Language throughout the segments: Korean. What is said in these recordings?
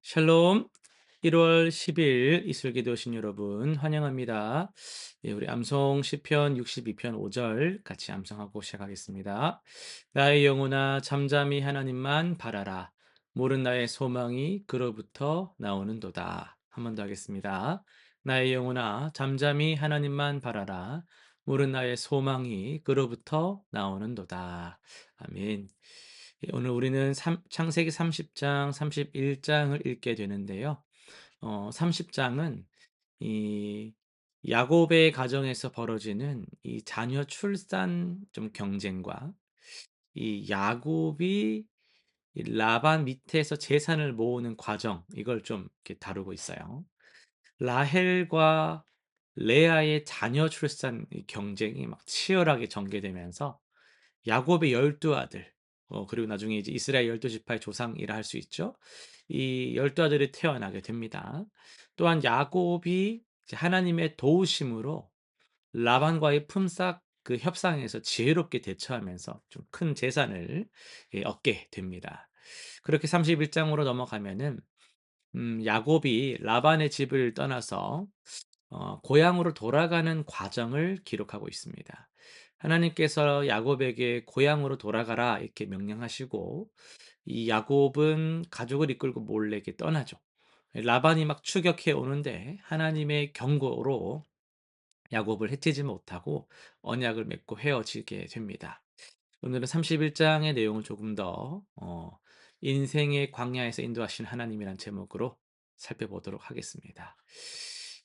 샬롬. 1월 10일 이슬기도 오신 여러분 환영합니다. 예, 우리 암송 시편 62편 5절 같이 암송하고 시작하겠습니다. 나의 영혼아 잠잠히 하나님만 바라라. 모른 나의 소망이 그로부터 나오는도다. 한 번 더 하겠습니다. 나의 영혼아 잠잠히 하나님만 바라라. 모른 나의 소망이 그로부터 나오는도다. 아멘. 예, 오늘 우리는 창세기 30장, 31장을 읽게 되는데요. 30장은 이 야곱의 가정에서 벌어지는 이 자녀 출산 좀 경쟁과 이 야곱이 이 라반 밑에서 재산을 모으는 과정, 이걸 좀 이렇게 다루고 있어요. 라헬과 레아의 자녀 출산 이 경쟁이 막 치열하게 전개되면서 야곱의 12아들, 그리고 나중에 이제 이스라엘 12지파의 조상이라 할 수 있죠. 이 12아들이 태어나게 됩니다. 또한 야곱이 이제 하나님의 도우심으로 라반과의 품삯 그 협상에서 지혜롭게 대처하면서 좀 큰 재산을 얻게 됩니다. 그렇게 31장으로 넘어가면은 야곱이 라반의 집을 떠나서 고향으로 돌아가는 과정을 기록하고 있습니다. 하나님께서 야곱에게 고향으로 돌아가라 이렇게 명령하시고 이 야곱은 가족을 이끌고 몰래 이렇게 떠나죠. 라반이 막 추격해 오는데 하나님의 경고로 야곱을 해치지 못하고 언약을 맺고 헤어지게 됩니다. 오늘은 31장의 내용을 조금 더 인생의 광야에서 인도하신 하나님이란 제목으로 살펴보도록 하겠습니다.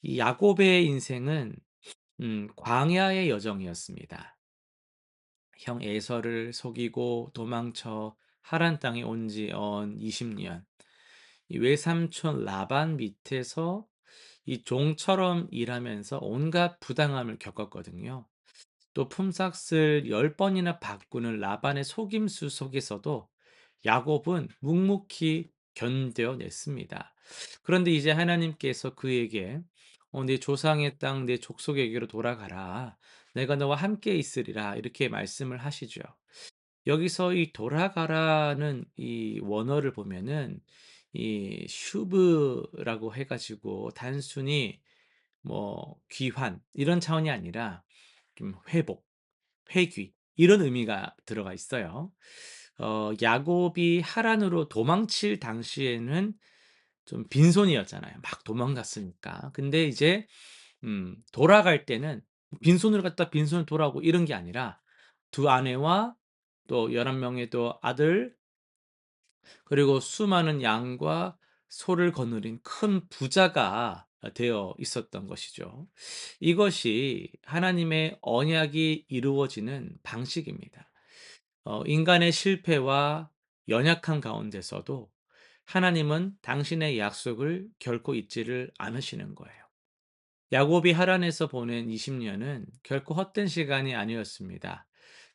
이 야곱의 인생은 광야의 여정이었습니다. 형 에서를 속이고 도망쳐 하란 땅에 온 지 언 20년. 이 외삼촌 라반 밑에서 이 종처럼 일하면서 온갖 부당함을 겪었거든요. 또 품삯을 10번이나 바꾸는 라반의 속임수 속에서도 야곱은 묵묵히 견뎌냈습니다. 그런데 이제 하나님께서 그에게 내 조상의 땅, 내 족속에게로 돌아가라. 내가 너와 함께 있으리라. 이렇게 말씀을 하시죠. 여기서 이 돌아가라는 이 원어를 보면은 이 슈브라고 해가지고 단순히 뭐 귀환 이런 차원이 아니라 좀 회복, 회귀 이런 의미가 들어가 있어요. 야곱이 하란으로 도망칠 당시에는 좀 빈손이었잖아요. 막 도망갔으니까. 근데 이제 돌아갈 때는 빈손으로 갔다 빈손으로 돌아오고 이런 게 아니라 두 아내와 또 11명의 또 아들 그리고 수많은 양과 소를 거느린 큰 부자가 되어 있었던 것이죠. 이것이 하나님의 언약이 이루어지는 방식입니다. 인간의 실패와 연약함 가운데서도 하나님은 당신의 약속을 결코 잊지를 않으시는 거예요. 야곱이 하란에서 보낸 20년은 결코 헛된 시간이 아니었습니다.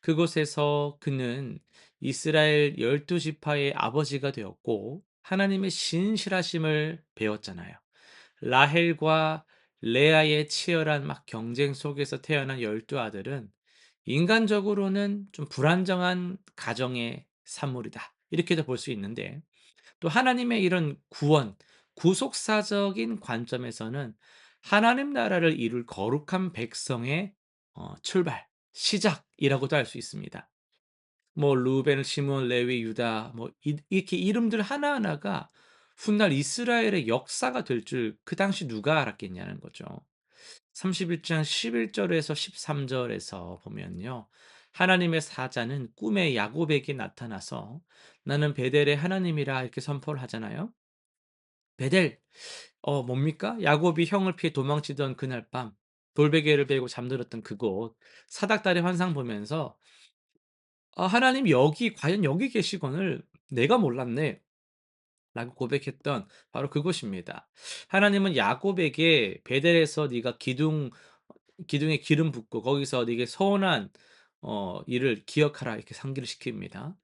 그곳에서 그는 이스라엘 12지파의 아버지가 되었고 하나님의 신실하심을 배웠잖아요. 라헬과 레아의 치열한 막 경쟁 속에서 태어난 12아들은 인간적으로는 좀 불안정한 가정의 산물이다. 이렇게도 볼 수 있는데 또 하나님의 이런 구원, 구속사적인 관점에서는 하나님 나라를 이룰 거룩한 백성의 출발, 시작이라고도 할 수 있습니다. 뭐 루벤, 시몬, 레위, 유다 뭐 이렇게 이름들 하나하나가 훗날 이스라엘의 역사가 될 줄 그 당시 누가 알았겠냐는 거죠. 31장 11절에서 13절에서 보면요. 하나님의 사자는 꿈에 야곱에게 나타나서 나는 베델의 하나님이라 이렇게 선포를 하잖아요. 베델, 뭡니까? 야곱이 형을 피해 도망치던 그날 밤 돌베개를 베고 잠들었던 그곳 사닥다리 환상 보면서 '아 하나님 여기 과연 여기 계시거늘 내가 몰랐네.' 라고 고백했던 바로 그곳입니다. 하나님은 야곱에게 "베델에서 네가 기둥에 기름 붓고 거기서 네게 서원한 일을 기억하라." 이렇게 상기를 시킵니다.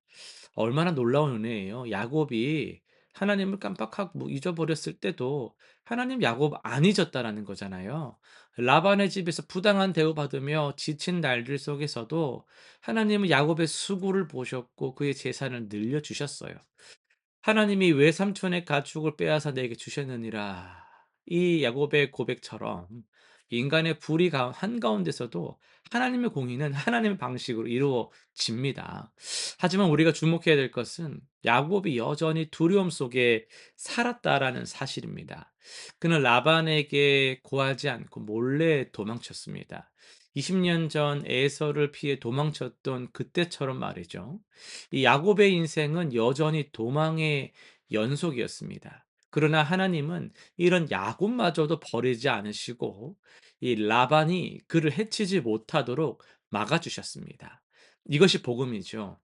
얼마나 놀라운 은혜예요. 야곱이 하나님을 깜빡하고 뭐 잊어버렸을 때도 하나님 야곱 안 잊었다라는 거잖아요. 라반의 집에서 부당한 대우받으며 지친 날들 속에서도 하나님은 야곱의 수고를 보셨고 그의 재산을 늘려 주셨어요. 하나님이 외삼촌의 가축을 빼앗아 내게 주셨느니라. 이 야곱의 고백처럼 인간의 불의 한가운데서도 하나님의 공의는 하나님의 방식으로 이루어집니다. 하지만 우리가 주목해야 될 것은 야곱이 여전히 두려움 속에 살았다라는 사실입니다. 그는 라반에게 고하지 않고 몰래 도망쳤습니다. 20년 전 에서를 피해 도망쳤던 그때처럼 말이죠. 이 야곱의 인생은 여전히 도망의 연속이었습니다. 그러나 하나님은 이런 야곱마저도 버리지 않으시고 이 라반이 그를 해치지 못하도록 막아 주셨습니다. 이것이 복음이죠.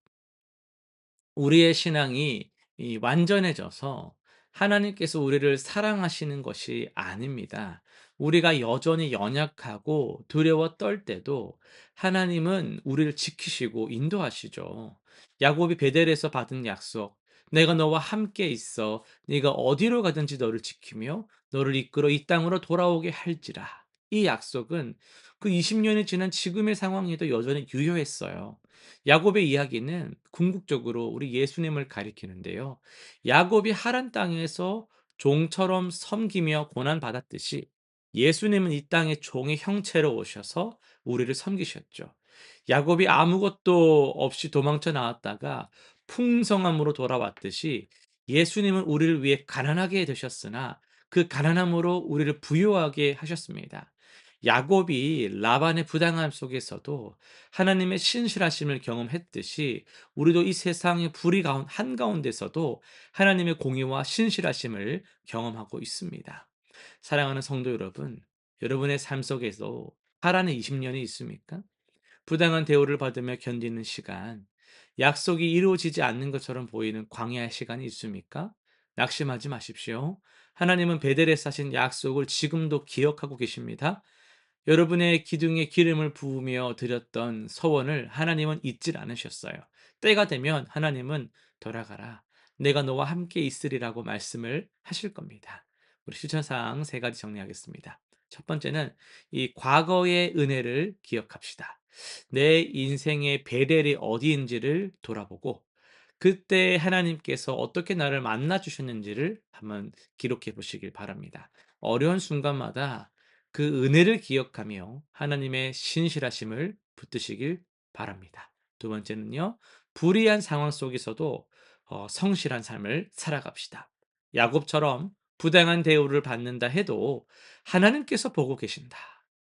우리의 신앙이 이 완전해져서 하나님께서 우리를 사랑하시는 것이 아닙니다. 우리가 여전히 연약하고 두려워 떨 때도 하나님은 우리를 지키시고 인도하시죠. 야곱이 베델에서 받은 약속, 내가 너와 함께 있어 네가 어디로 가든지 너를 지키며 너를 이끌어 이 땅으로 돌아오게 할지라. 이 약속은 그 20년이 지난 지금의 상황에도 여전히 유효했어요. 야곱의 이야기는 궁극적으로 우리 예수님을 가리키는데요. 야곱이 하란 땅에서 종처럼 섬기며 고난 받았듯이 예수님은 이 땅에 종의 형체로 오셔서 우리를 섬기셨죠. 야곱이 아무것도 없이 도망쳐 나왔다가 풍성함으로 돌아왔듯이 예수님은 우리를 위해 가난하게 되셨으나 그 가난함으로 우리를 부유하게 하셨습니다. 야곱이 라반의 부당함 속에서도 하나님의 신실하심을 경험했듯이 우리도 이 세상의 불의 한가운데서도 하나님의 공의와 신실하심을 경험하고 있습니다. 사랑하는 성도 여러분, 여러분의 삶 속에서 하라는 20년이 있습니까? 부당한 대우를 받으며 견디는 시간, 약속이 이루어지지 않는 것처럼 보이는 광야의 시간이 있습니까? 낙심하지 마십시오. 하나님은 베델에 사신 약속을 지금도 기억하고 계십니다. 여러분의 기둥에 기름을 부으며 드렸던 서원을 하나님은 잊질 않으셨어요. 때가 되면 하나님은 돌아가라. 내가 너와 함께 있으리라고 말씀을 하실 겁니다. 우리 실천사항 세 가지 정리하겠습니다. 첫 번째는 이 과거의 은혜를 기억합시다. 내 인생의 베델이 어디인지를 돌아보고 그때 하나님께서 어떻게 나를 만나 주셨는지를 한번 기록해 보시길 바랍니다. 어려운 순간마다 그 은혜를 기억하며 하나님의 신실하심을 붙드시길 바랍니다. 두 번째는요. 불의한 상황 속에서도 성실한 삶을 살아갑시다. 야곱처럼 부당한 대우를 받는다 해도 하나님께서 보고 계신다.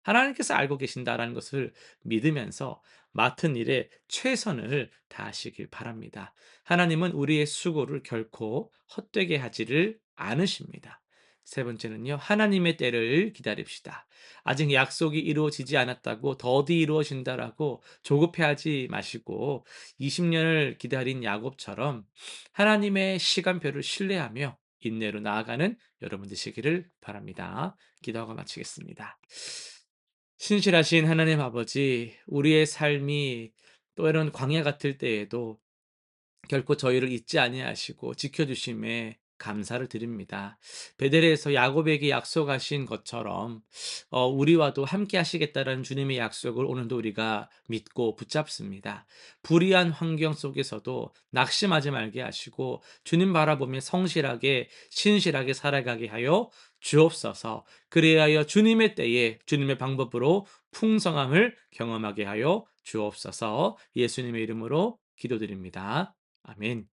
하나님께서 알고 계신다라는 것을 믿으면서 맡은 일에 최선을 다하시길 바랍니다. 하나님은 우리의 수고를 결코 헛되게 하지를 않으십니다. 세 번째는요, 하나님의 때를 기다립시다. 아직 약속이 이루어지지 않았다고 더디 이루어진다라고 조급해하지 마시고 20년을 기다린 야곱처럼 하나님의 시간표를 신뢰하며 인내로 나아가는 여러분 되시기를 바랍니다. 기도하고 마치겠습니다. 신실하신 하나님 아버지, 우리의 삶이 때론 광야 같을 때에도 결코 저희를 잊지 아니하시고 지켜 주심에 감사를 드립니다. 베델에서 야곱에게 약속하신 것처럼 우리와도 함께 하시겠다라는 주님의 약속을 오늘도 우리가 믿고 붙잡습니다. 불의한 환경 속에서도 낙심하지 말게 하시고 주님 바라보며 성실하게 신실하게 살아가게 하여 주옵소서. 그리하여 주님의 때에 주님의 방법으로 풍성함을 경험하게 하여 주옵소서. 예수님의 이름으로 기도드립니다. 아멘.